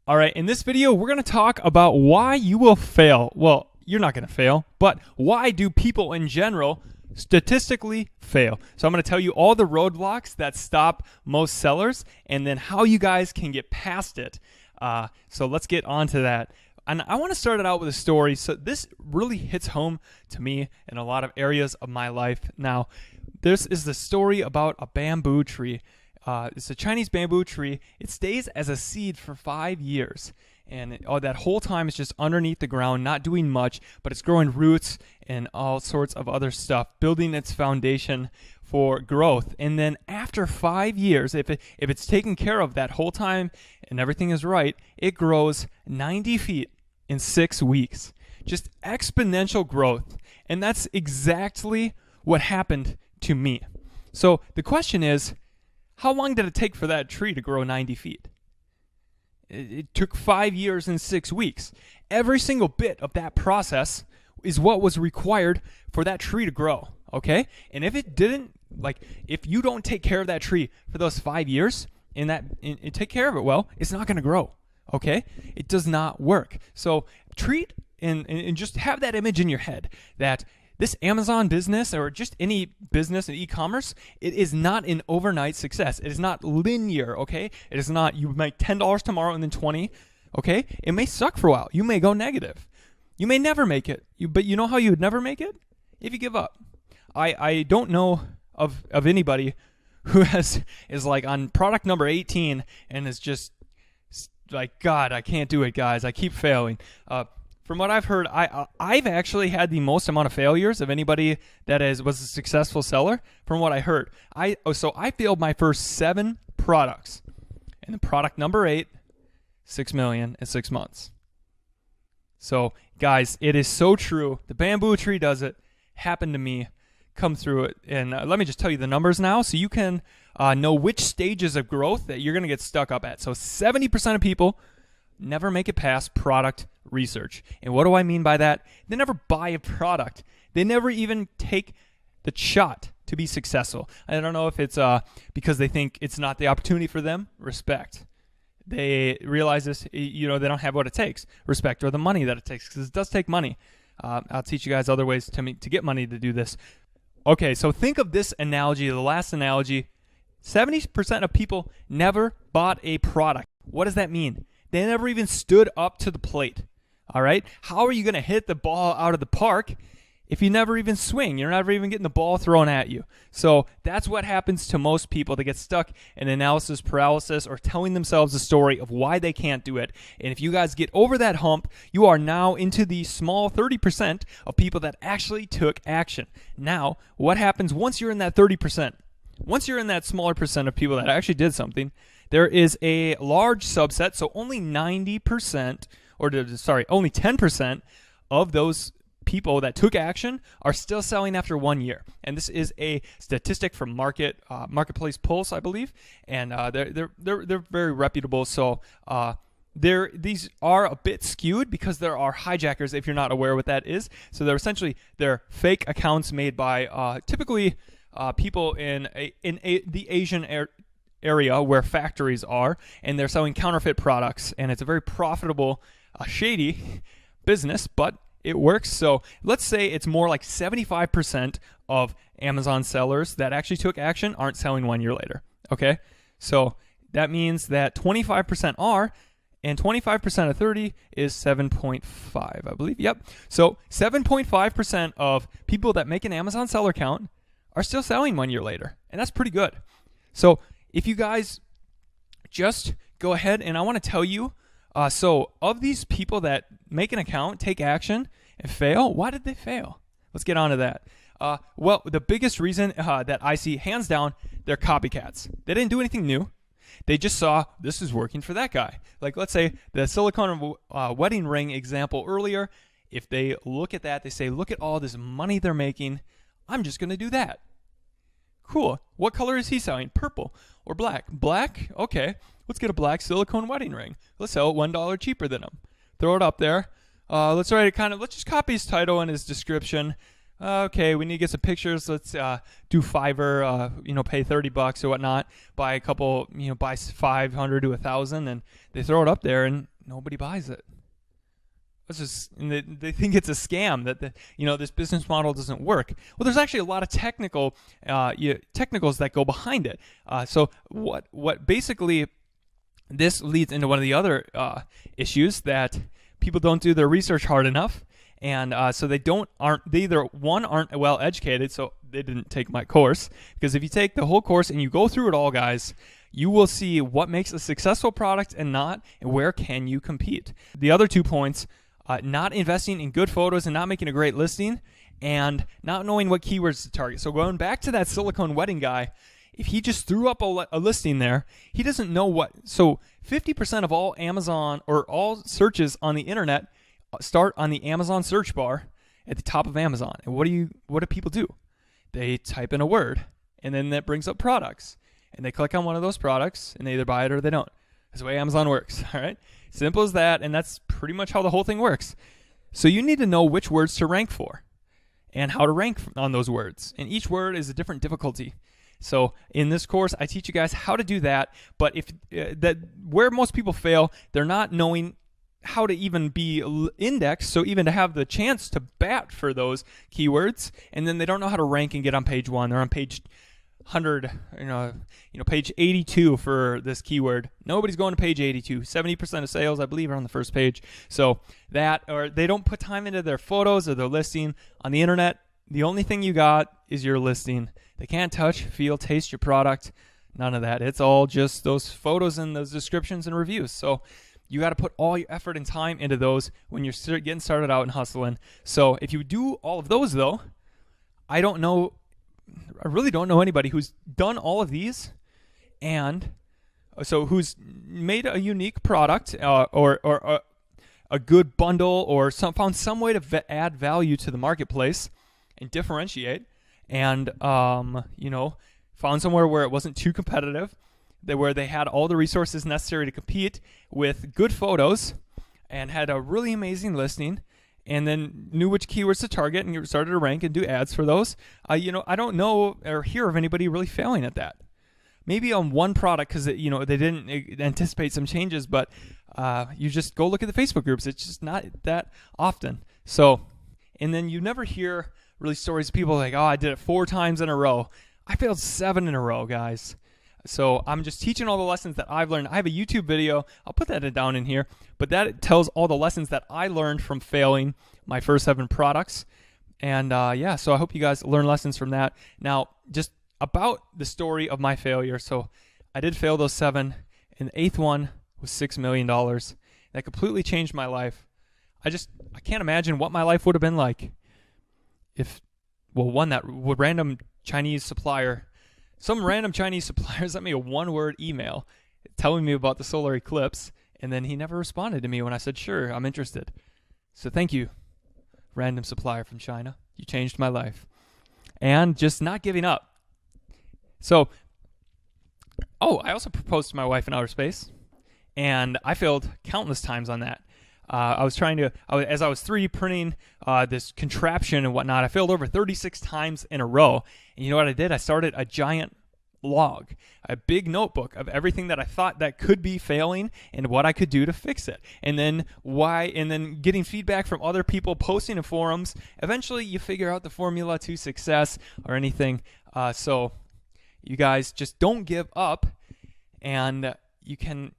All right, in this video, we're going to talk about why you will fail. Well, you're not going to fail, but why do people in general statistically fail? So I'm going to tell you all the roadblocks that stop most sellers and then how you guys can get past it. So let's get on to that. And I want to start it out with a story. So this really hits home to me in a lot of areas of my life. Now, this is the story about a bamboo tree. It's a Chinese bamboo tree. It stays as a seed for 5 years. And that whole time it's just underneath the ground, not doing much, but it's growing roots and all sorts of other stuff, building its foundation for growth. And then after 5 years, if it's taken care of that whole time and everything is right, it grows 90 feet in 6 weeks. Just exponential growth. And that's exactly what happened to me. So the question is, how long did it take for that tree to grow 90 feet? It took 5 years and 6 weeks. Every single bit of that process is what was required for that tree to grow, okay? And if it didn't, if you don't take care of that tree for those 5 years and take care of it well, it's not going to grow, okay? It does not work. So treat and just have that image in your head that this Amazon business or just any business in e-commerce, it is not an overnight success. It is not linear, okay? It is not you make $10 tomorrow and then 20, okay? It may suck for a while. You may go negative. You may never make it. But you know how you would never make it? If you give up. I don't know of anybody who is like on product number 18 and is just like, God, I can't do it, guys. I keep failing. From what I've heard, I've actually had the most amount of failures of anybody that was a successful seller. From what I heard, so I failed my first 7 products, and the product number 8, $6 million in 6 months. So guys, it is so true. The bamboo tree does it. Happened to me. Come through it, and let me just tell you the numbers now, so you can know which stages of growth that you're going to get stuck up at. So 70% of people never make it past product research. And what do I mean by that? They never buy a product. They never even take the shot to be successful. I don't know if it's because they think it's not the opportunity for them. Respect. They realize this, they don't have what it takes. Respect, or the money that it takes, because it does take money. I'll teach you guys other ways to get money to do this. Okay, so think of this analogy, the last analogy. 70% of people never bought a product. What does that mean? They never even stood up to the plate, all right? How are you going to hit the ball out of the park if you never even swing? You're never even getting the ball thrown at you. So that's what happens to most people. They get stuck in analysis paralysis or telling themselves a story of why they can't do it. And if you guys get over that hump, you are now into the small 30% of people that actually took action. Now, what happens once you're in that 30%? Once you're in that smaller percent of people that actually did something, there is a large subset, so only 90%, only 10% of those people that took action are still selling after 1 year. And this is a statistic from Marketplace Pulse, I believe, and they're very reputable. So these are a bit skewed because there are hijackers, if you're not aware what that is. So they're fake accounts made by typically people in the Asian area where factories are, and they're selling counterfeit products, and it's a very profitable, shady business, but it works. So let's say it's more like 75% of Amazon sellers that actually took action aren't selling 1 year later, okay? So that means that 25% are, and 25% of 30 is 7.5, I believe. Yep. So 7.5% of people that make an Amazon seller count are still selling 1 year later, and that's pretty good. So if you guys just go ahead, and I want to tell you, so of these people that make an account, take action, and fail, why did they fail? Let's get on to that. Well, the biggest reason that I see, hands down, they're copycats. They didn't do anything new. They just saw this is working for that guy. Like, let's say the silicone wedding ring example earlier. If they look at that, they say, look at all this money they're making. I'm just going to do that. Cool. What color is he selling? Purple or black? Black? Okay. Let's get a black silicone wedding ring. Let's sell it $1 cheaper than him. Throw it up there. Let's just copy his title and his description. Okay, we need to get some pictures. Let's do Fiverr, pay $30 or whatnot, buy a couple, buy 500 to 1,000, and they throw it up there and nobody buys it. And they think it's a scam that this business model doesn't work. Well, there's actually a lot of technicals that go behind it. So what basically this leads into one of the other issues, that people don't do their research hard enough, and so they either aren't well educated, so they didn't take my course. Because if you take the whole course and you go through it all, guys, you will see what makes a successful product and not, and where can you compete. The other 2 points. Not investing in good photos and not making a great listing, and not knowing what keywords to target. So going back to that silicone wedding guy, if he just threw up a listing there, he doesn't know what. So 50% of all Amazon or all searches on the internet start on the Amazon search bar at the top of Amazon. And what do people do? They type in a word, and then that brings up products, and they click on one of those products, and they either buy it or they don't. That's the way Amazon works. All right. Simple as that, and that's pretty much how the whole thing works. So you need to know which words to rank for and how to rank on those words. And each word is a different difficulty. So in this course, I teach you guys how to do that. But where most people fail, they're not knowing how to even be indexed, so even to have the chance to bat for those keywords, and then they don't know how to rank and get on page 1. They're on page 100, page 82 for this keyword. Nobody's going to page 82. 70% of sales, I believe, are on the first page. So or they don't put time into their photos or their listing. On the internet, the only thing you got is your listing. They can't touch, feel, taste your product. None of that. It's all just those photos and those descriptions and reviews. So you got to put all your effort and time into those when you're getting started out and hustling. So if you do all of those, though, I really don't know anybody who's done all of these, and so who's made a unique product or a good bundle, or found some way to add value to the marketplace and differentiate, and found somewhere where it wasn't too competitive, where they had all the resources necessary to compete with good photos, and had a really amazing listing, and then knew which keywords to target and started to rank and do ads for those. I don't know or hear of anybody really failing at that. Maybe on one product, because they didn't anticipate some changes, but you just go look at the Facebook groups. It's just not that often. So, and then you never hear really stories of people like, oh, I did it 4 times in a row. I failed 7 in a row, guys. So I'm just teaching all the lessons that I've learned. I have a YouTube video. I'll put that down in here. But that tells all the lessons that I learned from failing my first 7 products. And so I hope you guys learn lessons from that. Now, just about the story of my failure. So I did fail those 7. And the 8th one was $6 million. That completely changed my life. I can't imagine what my life would have been like if, that random Chinese supplier, some random Chinese supplier sent me a 1-word email telling me about the solar eclipse, and then he never responded to me when I said, sure, I'm interested. So thank you, random supplier from China. You changed my life. And just not giving up. So, I also proposed to my wife in outer space, and I failed countless times on that. As I was 3D printing this contraption and whatnot, I failed over 36 times in a row. And you know what I did? I started a giant log, a big notebook of everything that I thought that could be failing and what I could do to fix it. And then getting feedback from other people, posting in forums. Eventually you figure out the formula to success or anything. So you guys just don't give up, and you can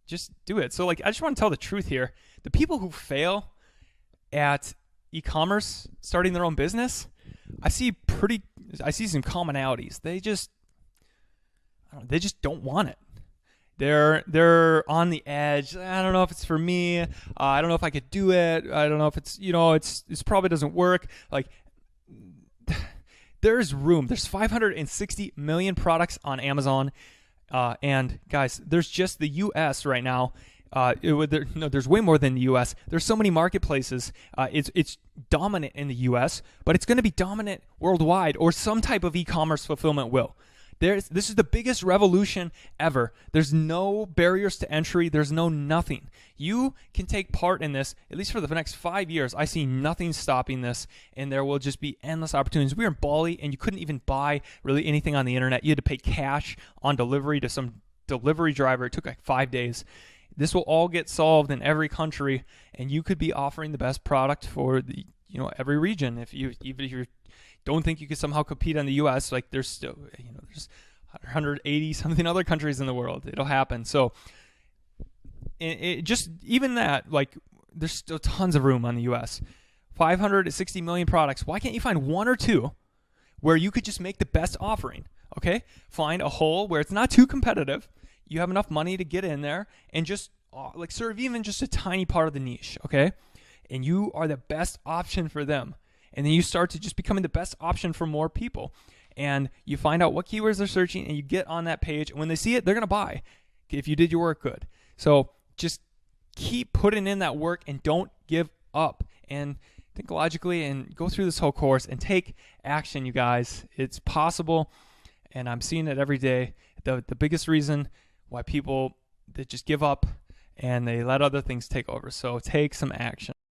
just do it. So I just want to tell the truth here. The people who fail at e-commerce, starting their own business, I see some commonalities. They just don't want it. They're on the edge. I don't know if it's for me. I don't know if I could do it. I don't know if it's it's probably doesn't work. There's room. There's 560 million products on Amazon. And guys, there's just the U.S. right now. There's way more than the U.S. There's so many marketplaces. It's dominant in the U.S., but it's going to be dominant worldwide, or some type of e-commerce fulfillment will. This is the biggest revolution ever. There's no barriers to entry. There's no nothing. You can take part in this, at least for the next 5 years. I see nothing stopping this, and there will just be endless opportunities. We were in Bali, and you couldn't even buy really anything on the internet. You had to pay cash on delivery to some delivery driver. It took like 5 days. This will all get solved in every country, and you could be offering the best product for the every region. Even if you don't think you could somehow compete in the U.S., like there's still there's 180 something other countries in the world. It'll happen. So it just even that, like, there's still tons of room on the U.S. 560 million products. Why can't you find one or two where you could just make the best offering? Okay, find a hole where it's not too competitive. You have enough money to get in there and just serve even just a tiny part of the niche. Okay, and you are the best option for them. And then you start to just becoming the best option for more people. And you find out what keywords they're searching, and you get on that page. And when they see it, they're going to buy if you did your work good. So just keep putting in that work and don't give up. And think logically and go through this whole course and take action, you guys. It's possible, and I'm seeing it every day. The biggest reason why people, they just give up and they let other things take over. So take some action.